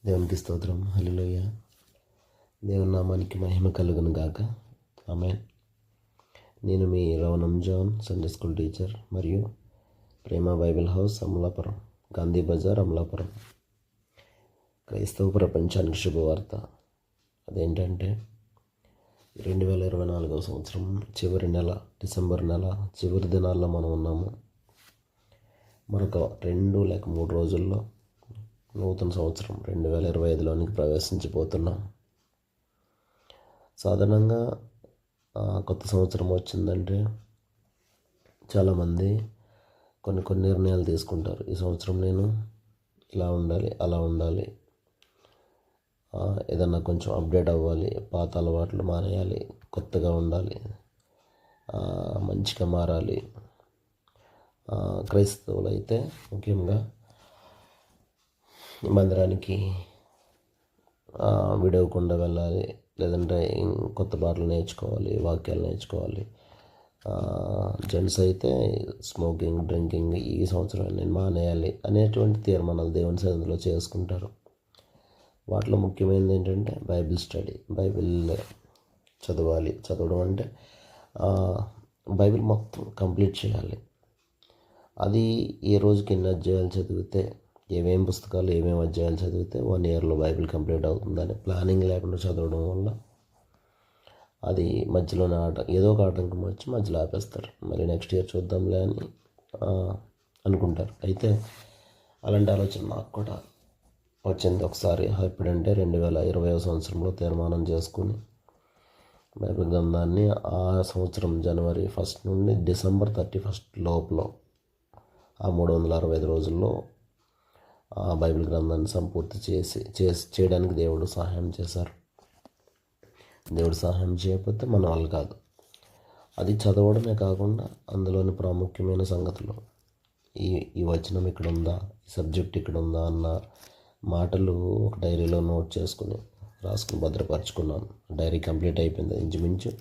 దేవునికి స్తోత్రం. హల్లెలూయా. దేవుని నామానికి మహిమ కలుగును గాక. ఆమేన్. నేను మీ రవణం జాన్, సండే స్కూల్ టీచర్ మరియు ప్రేమ బైబిల్ హౌస్ అమలాపురం, గాంధీ బజార్ అమలాపురం. క్రైస్తవ ప్రపంచానికి శుభవార్త. అదేంటంటే 2024 సంవత్సరం చివరి నెల, డిసెంబర్ నెల చివరి దినాల్లో మనం ఉన్నాము. మరొక 2 లేక 3 రోజుల్లో నూతన సంవత్సరం 2025లోనికి ప్రవేశించిపోతున్నాం. సాధారణంగా కొత్త సంవత్సరం వచ్చిందంటే చాలామంది కొన్ని నిర్ణయాలు తీసుకుంటారు. ఈ సంవత్సరం నేను ఇలా ఉండాలి, అలా ఉండాలి, ఏదన్నా కొంచెం అప్డేట్ అవ్వాలి, పాత అలవాట్లు మానేయాలి, కొత్తగా ఉండాలి, మంచిగా మారాలి. క్రైస్తవులు అయితే ముఖ్యంగా మందిరానికి విడవకుండా వెళ్ళాలి, లేదంటే కొత్త పాటలు నేర్చుకోవాలి, వాక్యాలు నేర్చుకోవాలి. జెంట్స్ అయితే స్మోకింగ్, డ్రింకింగ్ ఈ సంవత్సరం నేను మానేయాలి అనేటువంటి తీర్మానాలు దేవుని సన్నిధిలో చేసుకుంటారు. వాటిలో ముఖ్యమైనది ఏంటంటే బైబిల్ స్టడీ. బైబిల్ చదవడం అంటే బైబిల్ మొత్తం కంప్లీట్ చేయాలి. అది ఏ రోజుకి ఎన్ని అధ్యాయాలు చదివితే, ఏమేమి పుస్తకాలు, ఏమేమి అధ్యాయాలు చదివితే 1 yearలో బైబిల్ కంప్లీట్ అవుతుందని ప్లానింగ్ లేకుండా చదవడం వల్ల అది మధ్యలోనే ఏదో ఒక ఆటంకం వచ్చి మధ్యలో ఆపేస్తారు. మళ్ళీ నెక్స్ట్ ఇయర్ చూద్దాంలే అని అనుకుంటారు. అయితే అలాంటి ఆలోచన నాకు కూడా వచ్చింది ఒకసారి. ఎప్పుడంటే 2020 సంవత్సరంలో తీర్మానం చేసుకుని బైబిల్ గ్రంథాన్ని ఆ సంవత్సరం జనవరి 1 నుండి డిసెంబర్ 31 లోపల ఆ 365 రోజుల్లో ఆ బైబిల్ గ్రంథాన్ని సంపూర్తి చేయడానికి దేవుడు సహాయం చేశారు. దేవుడు సహాయం చేయకపోతే మన వాళ్ళు కాదు. అది చదవడమే కాకుండా అందులోని ప్రాముఖ్యమైన సంగతులు, ఈ వచనం ఇక్కడ ఉందా, ఈ సబ్జెక్ట్ ఇక్కడ ఉందా అన్న మాటలు ఒక డైరీలో నోట్ చేసుకుని రాసుకుని భద్రపరచుకున్నాను. డైరీ కంప్లీట్ అయిపోయింది. ఇంచుమించు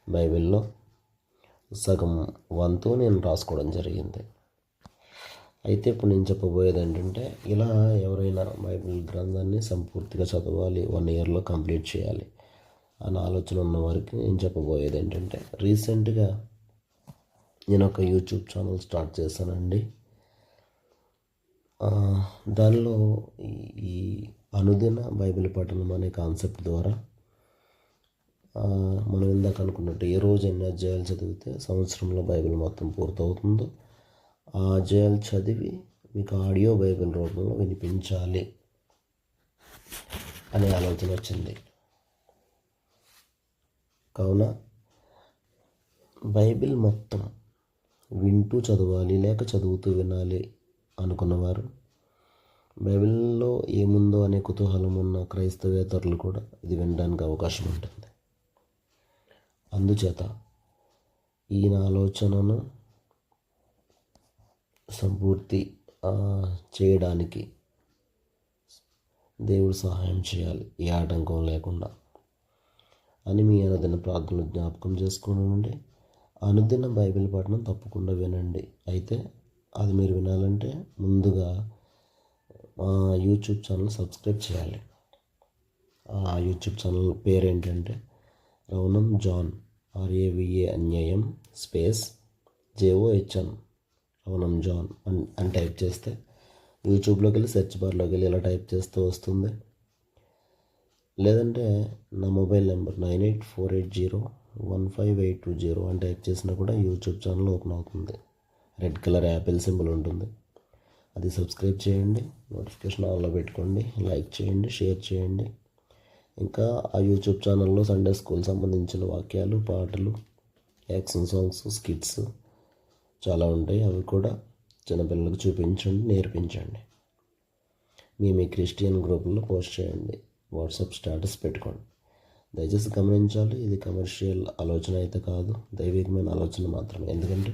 బైబిల్లో సగం వంతు నేను రాసుకోవడం జరిగింది. అయితే ఇప్పుడు నేను చెప్పబోయేది ఏంటంటే, ఇలా ఎవరైనా బైబిల్ గ్రంథాన్ని సంపూర్తిగా చదవాలి, 1 yearలో కంప్లీట్ చేయాలి అన్న ఆలోచన ఉన్న వారికి నేను చెప్పబోయేది ఏంటంటే, రీసెంట్గా నేను ఒక యూట్యూబ్ ఛానల్ స్టార్ట్ చేశానండి. దానిలో ఈ అనుదిన బైబిల్ పఠనం అనే కాన్సెప్ట్ ద్వారా మనం ఇందాక అనుకున్నట్టు ఏ రోజు ఎన్ని అధ్యాయాలు చదివితే సంవత్సరంలో బైబిల్ మొత్తం పూర్తవుతుందో ఆ అధ్యాయాలు చదివి మీకు ఆడియో బైబిల్ రూపంలో వినిపించాలి అనే ఆలోచన వచ్చింది. కావున బైబిల్ మొత్తం వింటూ చదవాలి లేక చదువుతూ వినాలి అనుకున్నవారు, బైబిల్లో ఏముందో అనే కుతూహలం ఉన్న క్రైస్తవేతరులు కూడా ఇది వినడానికి అవకాశం ఉంటుంది. అందుచేత ఈ నా ఆలోచనను సంపూర్తి చేయడానికి దేవుడు సహాయం చేయాలి, ఏ ఆటంకం లేకుండా అని మీ అనుదిన ప్రార్థనలు జ్ఞాపకం చేసుకోనండి. అనుదిన బైబిల్ పఠనం తప్పకుండా వినండి. అయితే అది మీరు వినాలంటే ముందుగా యూట్యూబ్ ఛానల్ సబ్స్క్రైబ్ చేయాలి. ఆ యూట్యూబ్ ఛానల్ పేరు ఏంటంటే రవణం John, RAVA space JOHN రవణం John అని టైప్ చేస్తే యూట్యూబ్లోకి వెళ్ళి సెర్చ్ బార్లోకి వెళ్ళి ఇలా టైప్ చేస్తే వస్తుంది. లేదంటే నా మొబైల్ నెంబర్ 9848015820 అని టైప్ చేసినా కూడా యూట్యూబ్ ఛానల్ ఓపెన్ అవుతుంది. రెడ్ కలర్ యాపిల్ సింబల్ ఉంటుంది. అది సబ్స్క్రైబ్ చేయండి, నోటిఫికేషన్ ఆన్లో పెట్టుకోండి, లైక్ చేయండి, షేర్ చేయండి. ఇంకా ఆ యూట్యూబ్ ఛానల్లో సండే స్కూల్ సంబంధించిన వాక్యాలు, పాటలు, యాక్షన్ సాంగ్స్, స్కిట్స్ చాలా ఉంటాయి. అవి కూడా చిన్నపిల్లలకు చూపించండి, నేర్పించండి. మీ క్రిస్టియన్ గ్రూపుల్లో పోస్ట్ చేయండి, వాట్సాప్ స్టేటస్ పెట్టుకోండి. దయచేసి గమనించాలి, ఇది కమర్షియల్ ఆలోచన అయితే కాదు, దైవికమైన ఆలోచన మాత్రమే. ఎందుకంటే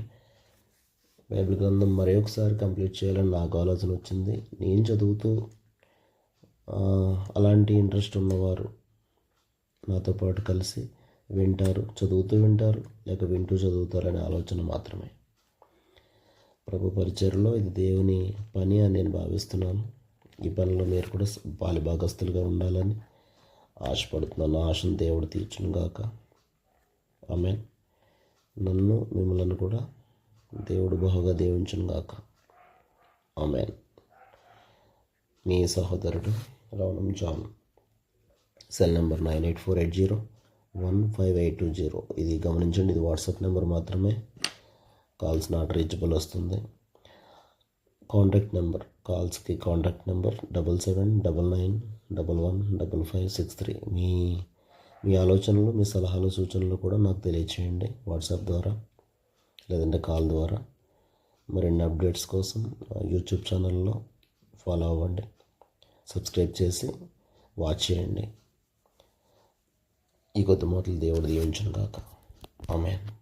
బైబిల్ గ్రంథం మరొకసారి కంప్లీట్ చేయాలని నాకు ఆలోచన వచ్చింది. నేను చదువుతూ అలాంటి ఇంట్రెస్ట్ ఉన్నవారు నాతో పాటు కలిసి వింటారు, చదువుతూ వింటారు, లేక వింటూ చదువుతారనే ఆలోచన మాత్రమే. ప్రభు పరిచర్లో ఇది దేవుని పని అని నేను భావిస్తున్నాను. ఈ పనిలో మీరు కూడా పాలి భాగస్తులుగా ఉండాలని ఆశపడుతున్నాను. ఆశను దేవుడు తీర్చును గాక. ఆమేన్. నన్ను మిమ్మల్ని కూడా దేవుడు బహుగా దీవించును గాక. ఆమేన్. మీ సహోదరుడు రవణం జాన్. Cell number 9848015820. ఇది గమనించండి, ఇది వాట్సాప్ నెంబర్ మాత్రమే. కాల్స్ నాట్ రీచబుల్ వస్తుంది. కాంటాక్ట్ నెంబర్, కాల్స్కి కాంటాక్ట్ నెంబర్ 7799115563. మీ ఆలోచనలు, మీ సలహాలు, సూచనలు కూడా నాకు తెలియచేయండి వాట్సాప్ ద్వారా లేదంటే కాల్ ద్వారా. మరిన్ని అప్డేట్స్ కోసం యూట్యూబ్ ఛానల్లో ఫాలో అవ్వండి, సబ్స్క్రైబ్ చేసి వాచ్ చేయండి. ఈ కొద్ది మాటలు దేవుడు దీవించును గాక. ఆమేన్.